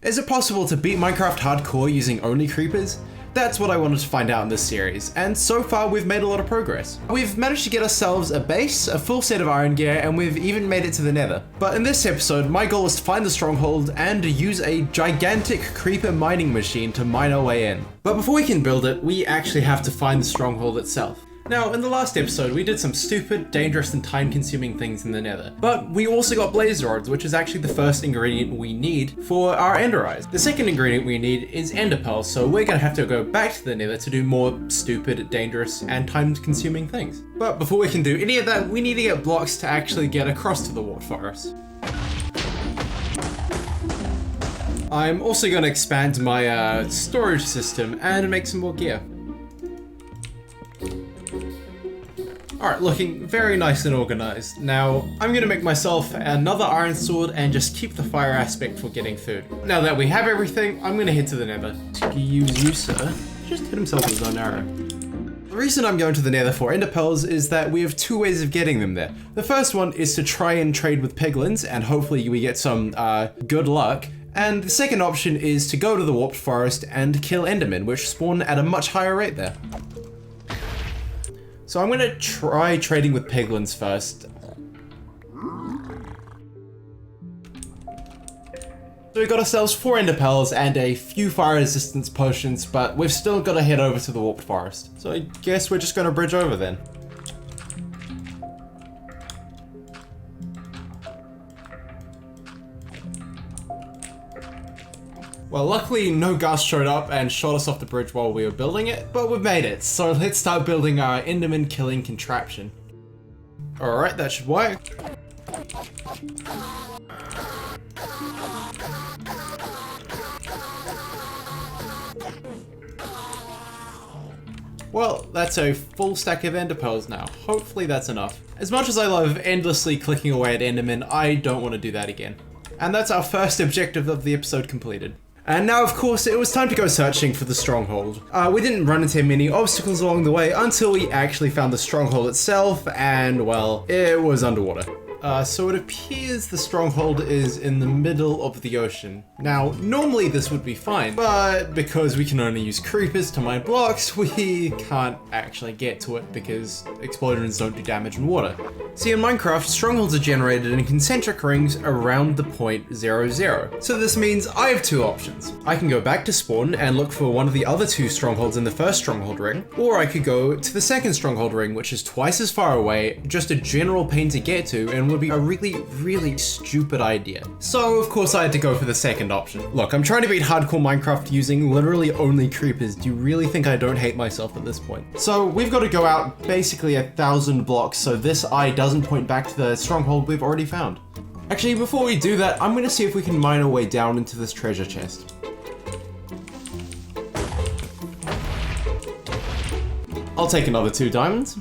Is it possible to beat Minecraft hardcore using only creepers? That's what I wanted to find out in this series, and so far we've made a lot of progress. We've managed to get ourselves a base, a full set of iron gear, and we've even made it to the nether. But in this episode, my goal is to find the stronghold and use a gigantic creeper mining machine to mine our way in. But before we can build it, we actually have to find the stronghold itself. Now, in the last episode, we did some stupid, dangerous, and time-consuming things in the nether. But we also got blaze rods, which is actually the first ingredient we need for our ender eyes. The second ingredient we need is ender pearls, so we're gonna have to go back to the nether to do more stupid, dangerous, and time-consuming things. But before we can do any of that, we need to get blocks to actually get across to the warped forest. I'm also gonna expand my storage system and make some more gear. Alright, looking very nice and organized. Now, I'm gonna make myself another iron sword and just keep the fire aspect for getting food. Now that we have everything, I'm gonna head to the nether. You, sir, just hit himself with his own arrow. The reason I'm going to the nether for ender pearls is that we have two ways of getting them there. The first one is to try and trade with piglins, and hopefully we get some good luck. And the second option is to go to the warped forest and kill endermen, which spawn at a much higher rate there. So I'm gonna try trading with piglins first. So we got ourselves 4 ender pearls and a few fire resistance potions, but we've still got to head over to the warped forest. So I guess we're just gonna bridge over then. Well, luckily no gust showed up and shot us off the bridge while we were building it, but we've made it, so let's start building our enderman killing contraption. Alright, that should work. Well, that's a full stack of ender pearls now. Hopefully that's enough. As much as I love endlessly clicking away at endermen, I don't want to do that again. And that's our first objective of the episode completed. And now, of course, it was time to go searching for the stronghold. We didn't run into many obstacles along the way until we actually found the stronghold itself, and, well, it was underwater. So it appears the stronghold is in the middle of the ocean. Now, normally this would be fine, but because we can only use creepers to mine blocks, we can't actually get to it because explosions don't do damage in water. See, in Minecraft, strongholds are generated in concentric rings around the point 00. So this means I have two options. I can go back to spawn and look for one of the other 2 strongholds in the first stronghold ring, or I could go to the second stronghold ring, which is twice as far away, just a general pain to get to, and would be a really stupid idea. So of course I had to go for the second option. Look, I'm trying to beat hardcore Minecraft using literally only creepers. Do you really think I don't hate myself at this point? So we've got to go out basically 1,000 blocks so this eye doesn't point back to the stronghold we've already found. Actually, before we do that, I'm going to see if we can mine our way down into this treasure chest. I'll take another 2 diamonds.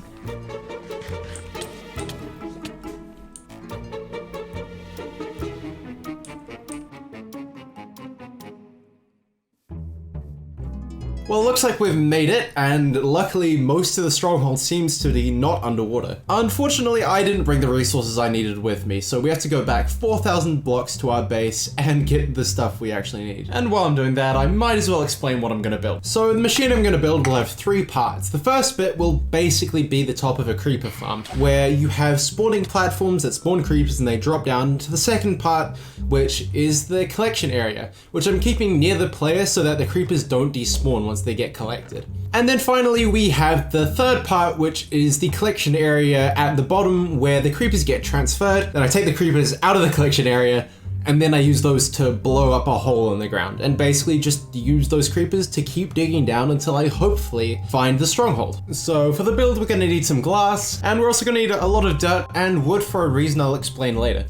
Well, it looks like we've made it, and luckily most of the stronghold seems to be not underwater. Unfortunately, I didn't bring the resources I needed with me, so we have to go back 4,000 blocks to our base and get the stuff we actually need. And while I'm doing that, I might as well explain what I'm going to build. So the machine I'm going to build will have 3 parts. The first bit will basically be the top of a creeper farm, where you have spawning platforms that spawn creepers and they drop down to the second part, which is the collection area, which I'm keeping near the player so that the creepers don't despawn once they get collected. And then finally we have the third part, which is the collection area at the bottom where the creepers get transferred. Then I take the creepers out of the collection area and then I use those to blow up a hole in the ground and basically just use those creepers to keep digging down until I hopefully find the stronghold. So for the build we're going to need some glass, and we're also going to need a lot of dirt and wood for a reason I'll explain later.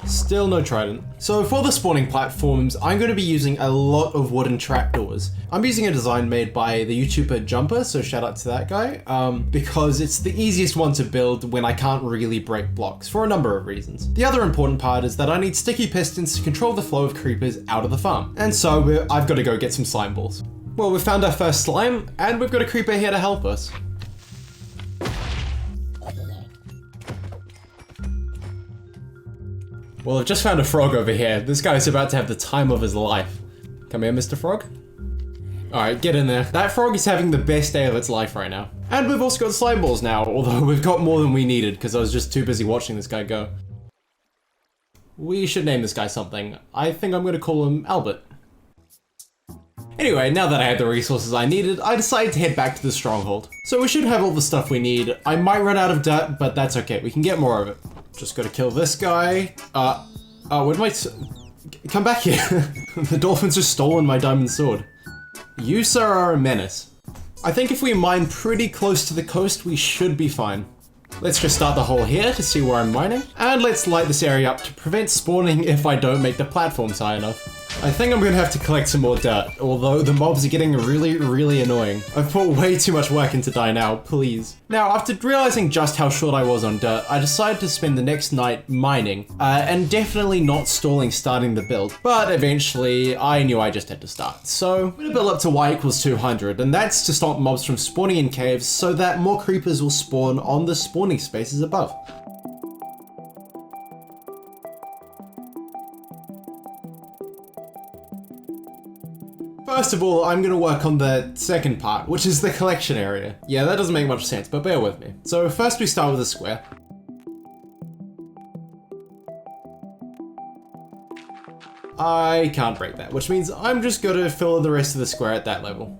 Still no trident. So for the spawning platforms, I'm going to be using a lot of wooden trapdoors. I'm using a design made by the YouTuber Jumper, so shout out to that guy, because it's the easiest one to build when I can't really break blocks for a number of reasons. The other important part is that I need sticky pistons to control the flow of creepers out of the farm. And so I've got to go get some slime balls. Well, we've found our first slime, and we've got a creeper here to help us. Well, I've just found a frog over here. This guy's about to have the time of his life. Come here, Mr. Frog. Alright, get in there. That frog is having the best day of its life right now. And we've also got slime balls now, although we've got more than we needed because I was just too busy watching this guy go. We should name this guy something. I think I'm gonna call him Albert. Anyway, now that I had the resources I needed, I decided to head back to the Stronghold. So we should have all the stuff we need. I might run out of dirt, but that's okay. We can get more of it. Just gotta kill this guy. Where'd my come back here. The dolphins just stolen my diamond sword. You, sir, are a menace. I think if we mine pretty close to the coast, we should be fine. Let's just start the hole here to see where I'm mining. And let's light this area up to prevent spawning if I don't make the platforms high enough. I think I'm gonna have to collect some more dirt, although the mobs are getting really annoying. I've put way too much work into die now, please. Now, after realizing just how short I was on dirt, I decided to spend the next night mining, and definitely not stalling starting the build. But eventually, I knew I just had to start. So, I'm gonna build up to y equals 200, and that's to stop mobs from spawning in caves so that more creepers will spawn on the spawning spaces above. First of all, I'm gonna work on the second part, which is the collection area. Yeah, that doesn't make much sense, but bear with me. So first we start with a square. I can't break that, which means I'm just gonna fill the rest of the square at that level.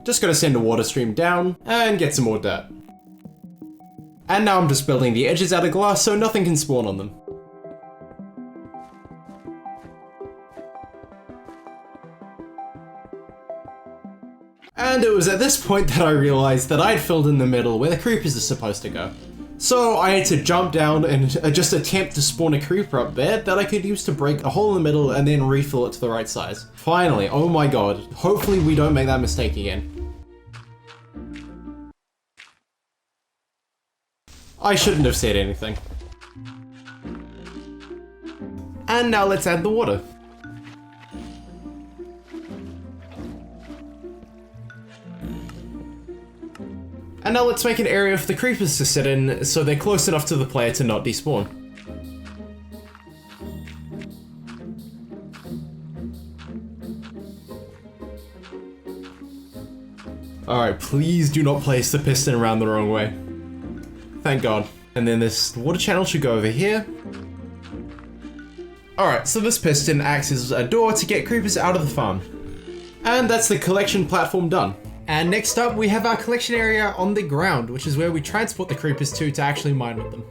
Just gonna send a water stream down and get some more dirt. And now I'm just building the edges out of glass so nothing can spawn on them. And it was at this point that I realized that I'd filled in the middle where the creepers are supposed to go. So I had to jump down and just attempt to spawn a creeper up there that I could use to break a hole in the middle and then refill it to the right size. Finally, oh my god, hopefully we don't make that mistake again. I shouldn't have said anything. And now let's add the water. And now let's make an area for the creepers to sit in so they're close enough to the player to not despawn. Alright, please do not place the piston around the wrong way. Thank god. And then this water channel should go over here. Alright, so this piston acts as a door to get creepers out of the farm. And that's the collection platform done. And next up, we have our collection area on the ground, which is where we transport the creepers to actually mine with them.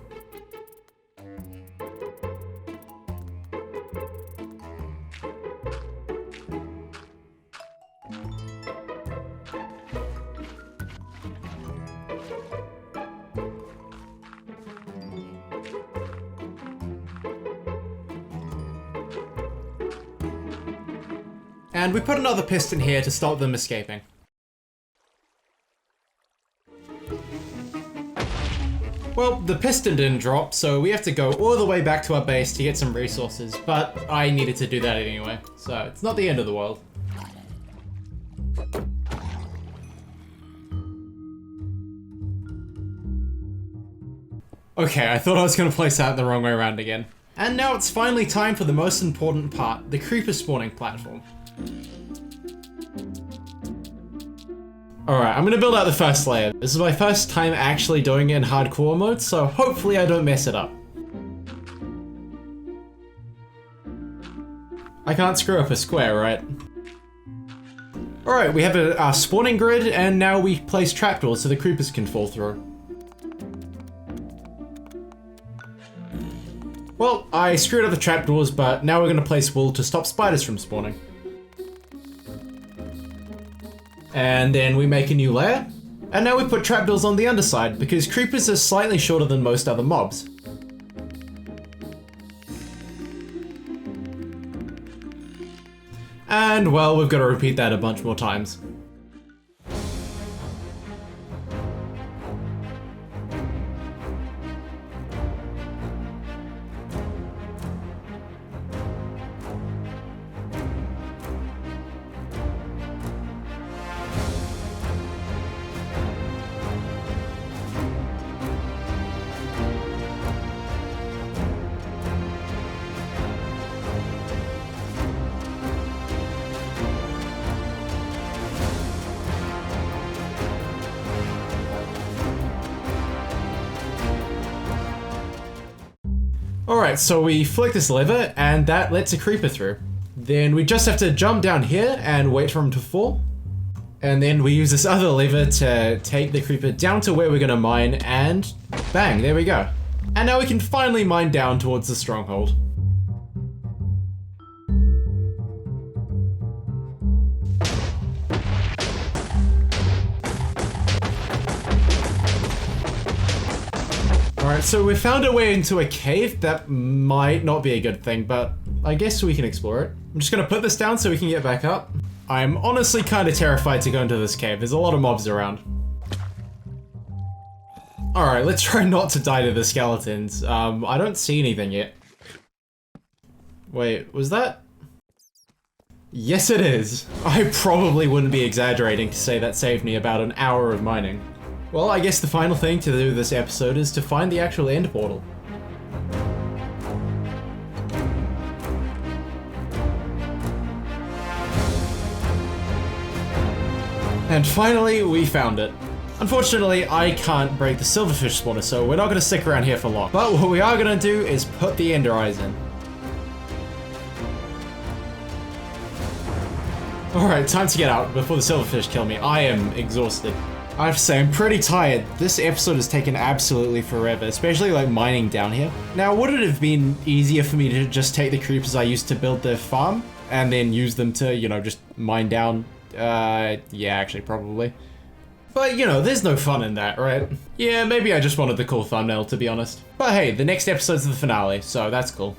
And we put another piston here to stop them escaping. Well, the piston didn't drop, so we have to go all the way back to our base to get some resources, but I needed to do that anyway, so it's not the end of the world. Okay, I thought I was gonna place that the wrong way around again. And now it's finally time for the most important part, the creeper spawning platform. Alright, I'm gonna build out the first layer. This is my first time actually doing it in hardcore mode, so hopefully I don't mess it up. I can't screw up a square, right? Alright, we have our spawning grid, and now we place trapdoors so the creepers can fall through. Well, I screwed up the trapdoors, but now we're gonna place wool to stop spiders from spawning. And then we make a new layer, and now we put trapdoors on the underside because creepers are slightly shorter than most other mobs. And well, we've got to repeat that a bunch more times. Alright, so we flick this lever and that lets a creeper through. Then we just have to jump down here and wait for him to fall. And then we use this other lever to take the creeper down to where we're gonna mine, and bang, there we go. And now we can finally mine down towards the stronghold. Alright, so we found a way into a cave. That might not be a good thing, but I guess we can explore it. I'm just gonna put this down so we can get back up. I'm honestly kind of terrified to go into this cave. There's a lot of mobs around. Alright, let's try not to die to the skeletons. I don't see anything yet. Wait, was that? Yes, it is. I probably wouldn't be exaggerating to say that saved me about an hour of mining. Well, I guess the final thing to do this episode is to find the actual end portal. And finally, we found it. Unfortunately, I can't break the silverfish spawner, so we're not going to stick around here for long. But what we are going to do is put the ender eyes in. Alright, time to get out before the silverfish kill me. I am exhausted. I have to say, I'm pretty tired. This episode has taken absolutely forever, especially like mining down here. Now, would it have been easier for me to just take the creepers I used to build the farm and then use them to, you know, just mine down? Yeah, actually, probably. But, you know, there's no fun in that, right? Yeah, maybe I just wanted the cool thumbnail, to be honest. But hey, the next episode's the finale, so that's cool.